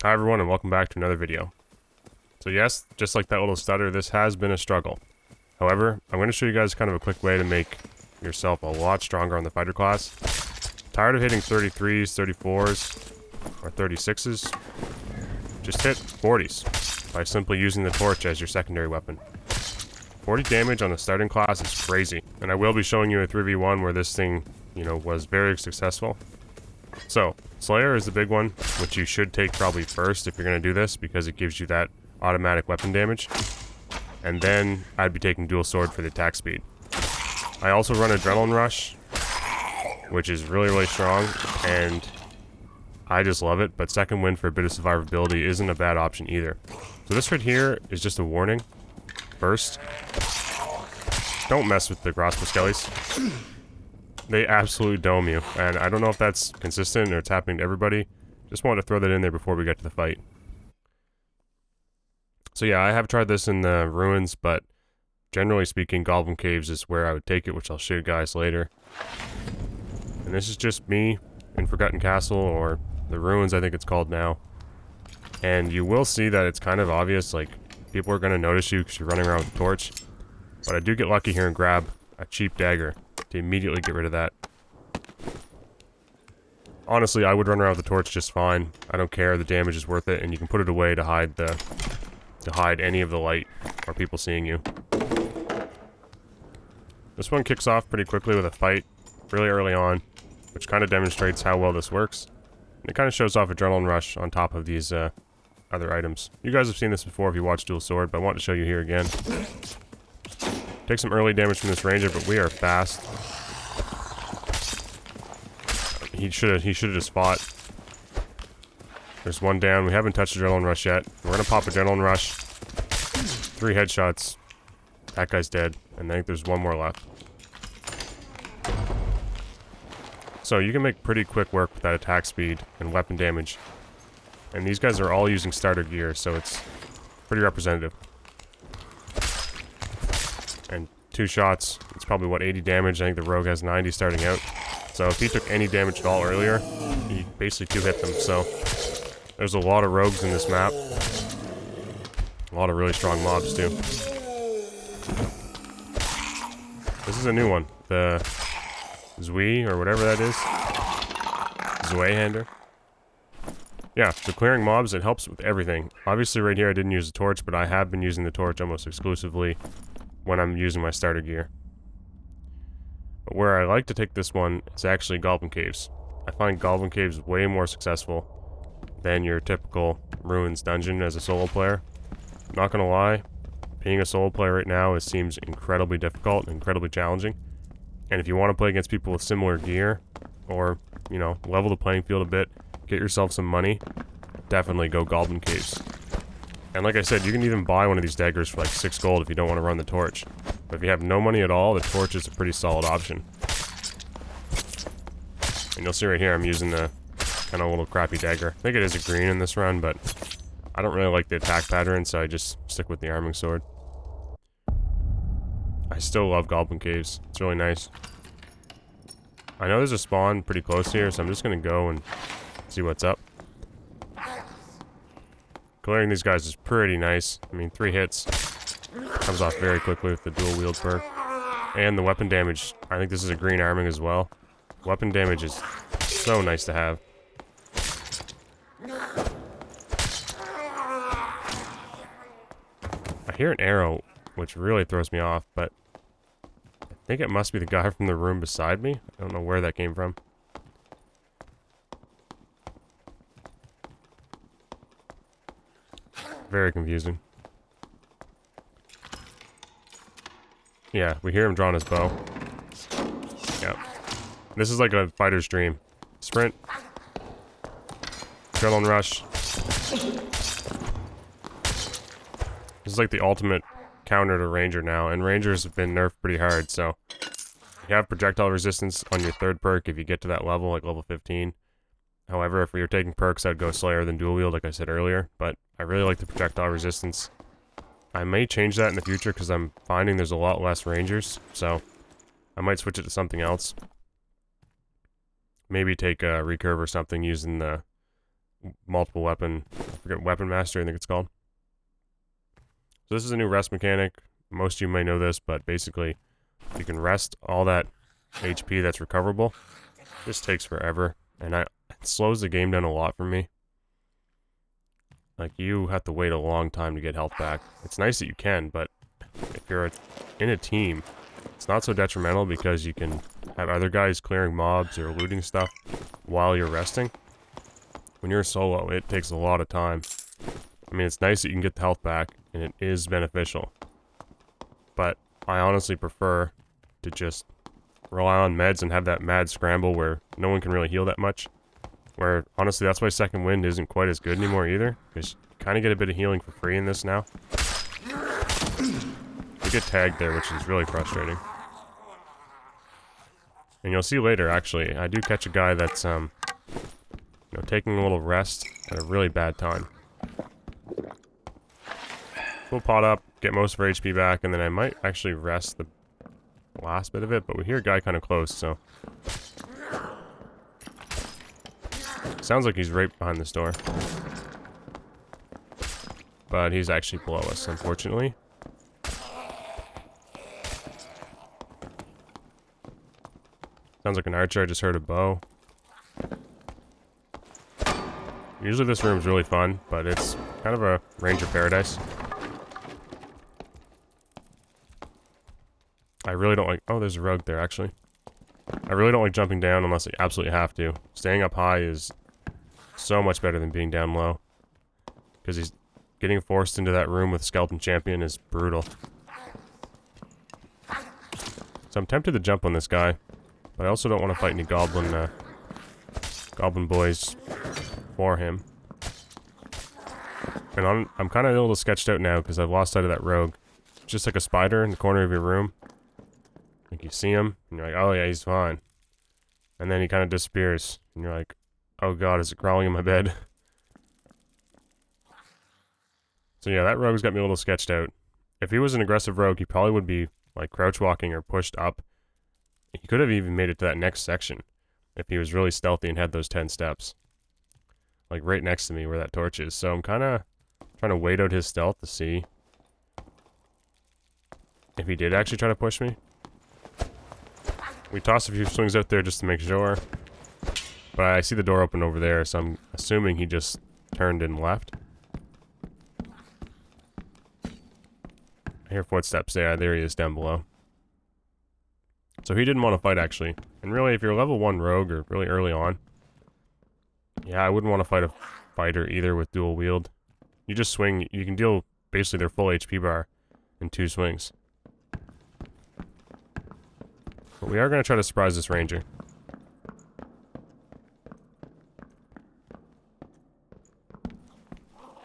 Hi everyone and welcome back to another video. So yes, just like that little stutter, this has been a struggle. However, I'm going to show you guys kind of a quick way to make yourself a lot stronger on the fighter class. Tired of hitting 33s, 34s, or 36s? Just hit 40s by simply using the torch as your secondary weapon. 40 damage on the starting class is crazy, and I will be showing you a 3v1 where this thing, was very successful. So, Slayer is the big one, which you should take probably first if you're going to do this, because it gives you that automatic weapon damage. And then, I'd be taking Dual Sword for the attack speed. I also run Adrenaline Rush, which is really strong, and I just love it, but Second Wind for a bit of survivability isn't a bad option either. So this right here is just a warning. First, don't mess with the Grospo Skellies. They absolutely dome you, and I don't know if that's consistent or it's happening to everybody. Just wanted to throw that in there before we get to the fight. So yeah, I have tried this in the ruins, but generally speaking, Goblin Caves is where I would take it, which I'll show you guys later. And this is just me in Forgotten Castle, or the ruins I think it's called now. And you will see that it's kind of obvious, like, people are going to notice you because you're running around with a torch. But I do get lucky here and grab a cheap dagger to immediately get rid of that. Honestly, I would run around with the torch just fine. I don't care, the damage is worth it, and you can put it away to hide any of the light or people seeing you. This one kicks off pretty quickly with a fight really early on, which kind of demonstrates how well this works. And it kind of shows off Adrenaline Rush on top of these other items. You guys have seen this before if you watch Dual Sword, but I want to show you here again. Take some early damage from this ranger, but we are fast. He should have just fought. There's one down. We haven't touched Adrenaline Rush yet. We're gonna pop Adrenaline Rush. 3 headshots. That guy's dead. And I think there's one more left. So you can make pretty quick work with that attack speed and weapon damage. And these guys are all using starter gear, so it's pretty representative. And 2 shots, it's probably, what, 80 damage? I think the rogue has 90 starting out. So if he took any damage at all earlier, he basically 2-hit them. So there's a lot of rogues in this map. A lot of really strong mobs, too. This is a new one. The Zui, or whatever that is. Zweihander. Yeah, so clearing mobs, it helps with everything. Obviously right here I didn't use the torch, but I have been using the torch almost exclusively when I'm using my starter gear. But where I like to take this one is actually Goblin Caves. I find Goblin Caves way more successful than your typical Ruins dungeon as a solo player. Not gonna lie, being a solo player right now, it seems incredibly difficult and incredibly challenging. And if you want to play against people with similar gear, or, level the playing field a bit, get yourself some money, definitely go Goblin Caves. And like I said, you can even buy one of these daggers for like 6 gold if you don't want to run the torch. But if you have no money at all, the torch is a pretty solid option. And you'll see right here I'm using the kind of little crappy dagger. I think it is a green in this run, but I don't really like the attack pattern, so I just stick with the arming sword. I still love Goblin Caves. It's really nice. I know there's a spawn pretty close here, so I'm just going to go and see what's up. Clearing these guys is pretty nice. I mean, 3 hits. Comes off very quickly with the Dual Wield perk. And the weapon damage, I think this is a green arming as well. Weapon damage is so nice to have. I hear an arrow, which really throws me off, but I think it must be the guy from the room beside me. I don't know where that came from. Very confusing. Yeah, we hear him drawing his bow. Yeah. This is like a fighter's dream. Sprint. Adrenaline Rush. This is like the ultimate counter to Ranger now, and Rangers have been nerfed pretty hard, so you have projectile resistance on your 3rd perk if you get to that level, like level 15. However, if you're taking perks, I'd go Slayer than Dual Wield, like I said earlier, but I really like the projectile resistance. I may change that in the future because I'm finding there's a lot less Rangers, so I might switch it to something else. Maybe take a recurve or something using the multiple weapon, I forget, weapon mastery I think it's called. So this is a new rest mechanic. Most of you may know this, but basically you can rest all that HP that's recoverable. This takes forever, and it slows the game down a lot for me. Like, you have to wait a long time to get health back. It's nice that you can, but if you're in a team, it's not so detrimental because you can have other guys clearing mobs or looting stuff while you're resting. When you're solo, it takes a lot of time. I mean, it's nice that you can get the health back, and it is beneficial. But I honestly prefer to just rely on meds and have that mad scramble where no one can really heal that much. Where, honestly, that's why Second Wind isn't quite as good anymore either. Because you kind of get a bit of healing for free in this now. You get tagged there, which is really frustrating. And you'll see later, actually, I do catch a guy that's, you know, taking a little rest at a really bad time. We'll pot up, get most of our HP back, and then I might actually rest the last bit of it, but we hear a guy kind of close, so... Sounds like he's right behind this door. But he's actually below us, unfortunately. Sounds like an archer. I just heard a bow. Usually this room's really fun, but it's kind of a ranger paradise. I really don't like... Oh, there's a rogue there, actually. I really don't like jumping down unless I absolutely have to. Staying up high is so much better than being down low. Because he's getting forced into that room with Skeleton Champion is brutal. So I'm tempted to jump on this guy. But I also don't want to fight any goblin boys for him. And I'm kind of a little sketched out now because I've lost sight of that rogue. Just like a spider in the corner of your room. Like you see him, and you're like, oh yeah, he's fine. And then he kind of disappears. And you're like, oh god, is it crawling in my bed? So yeah, that rogue's got me a little sketched out. If he was an aggressive rogue, he probably would be like crouch walking or pushed up. He could have even made it to that next section if he was really stealthy and had those 10 steps. Like right next to me where that torch is. So I'm kind of trying to wait out his stealth to see if he did actually try to push me. We tossed a few swings out there just to make sure. But I see the door open over there, so I'm assuming he just turned and left. I hear footsteps there. There he is down below. So he didn't want to fight, actually. And really, if you're level 1 rogue or really early on, yeah, I wouldn't want to fight a fighter either with dual wield. You just swing. You can deal basically their full HP bar in 2 swings. But we are going to try to surprise this ranger.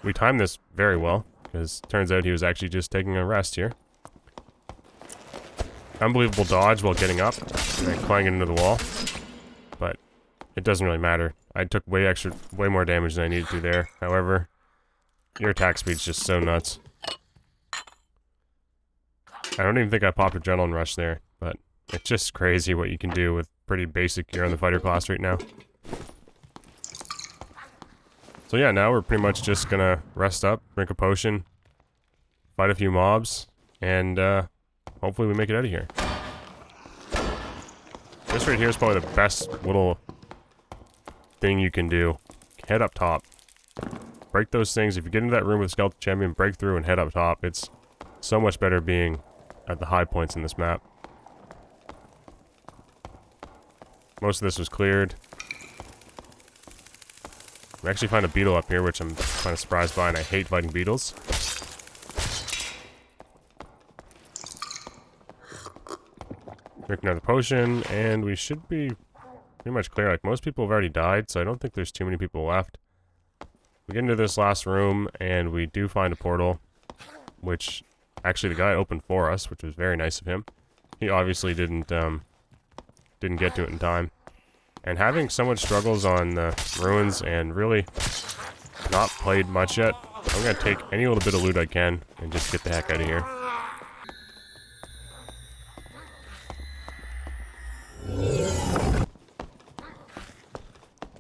We timed this very well, because it turns out he was actually just taking a rest here. Unbelievable dodge while getting up, and then clanging into the wall. But it doesn't really matter. I took way more damage than I needed to there. However, your attack speed's just so nuts. I don't even think I popped Adrenaline Rush there, but it's just crazy what you can do with pretty basic gear on the fighter class right now. So yeah, now we're pretty much just gonna rest up, drink a potion, fight a few mobs, and hopefully we make it out of here. This right here is probably the best little thing you can do. Head up top. Break those things. If you get into that room with Skeleton Champion, break through and head up top. It's so much better being at the high points in this map. Most of this was cleared. We actually find a beetle up here, which I'm kind of surprised by, and I hate fighting beetles. Drink another potion, and we should be pretty much clear. Like, most people have already died, so I don't think there's too many people left. We get into this last room, and we do find a portal, which actually the guy opened for us, which was very nice of him. He obviously didn't get to it in time. And having so much struggles on ruins and really not played much yet, I'm going to take any little bit of loot I can and just get the heck out of here.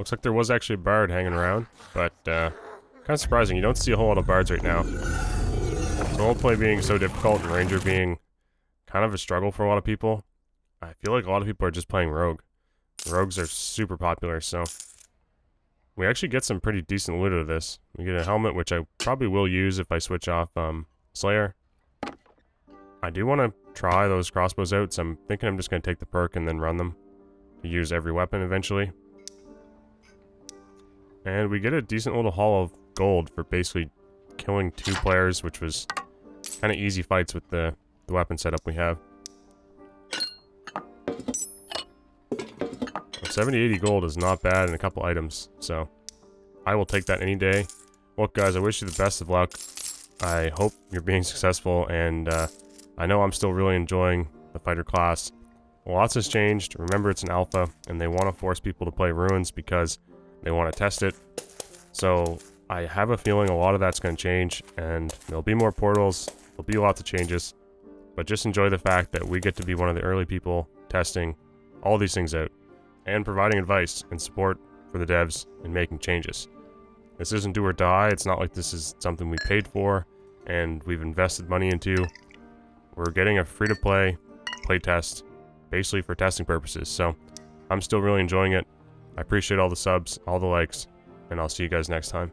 Looks like there was actually a bard hanging around, but kind of surprising. You don't see a whole lot of bards right now. So roleplay being so difficult and ranger being kind of a struggle for a lot of people, I feel like a lot of people are just playing rogue. Rogues are super popular, so we actually get some pretty decent loot out of this. We get a helmet, which I probably will use if I switch off Slayer. I do want to try those crossbows out, so I'm thinking I'm just going to take the perk and then run them to use every weapon eventually. And we get a decent little haul of gold for basically killing 2 players, which was kind of easy fights with the weapon setup we have. 70-80 gold is not bad in a couple items, so I will take that any day. Look, guys, I wish you the best of luck. I hope you're being successful, and I know I'm still really enjoying the fighter class. Lots has changed. Remember, it's an alpha, and they want to force people to play ruins because they want to test it. So I have a feeling a lot of that's going to change, and there'll be more portals. There'll be lots of changes, but just enjoy the fact that we get to be one of the early people testing all these things out and providing advice and support for the devs in making changes. This isn't do or die. It's not like this is something we paid for and we've invested money into. We're getting a free-to-play playtest basically for testing purposes, so I'm still really enjoying it. I appreciate all the subs, all the likes, and I'll see you guys next time.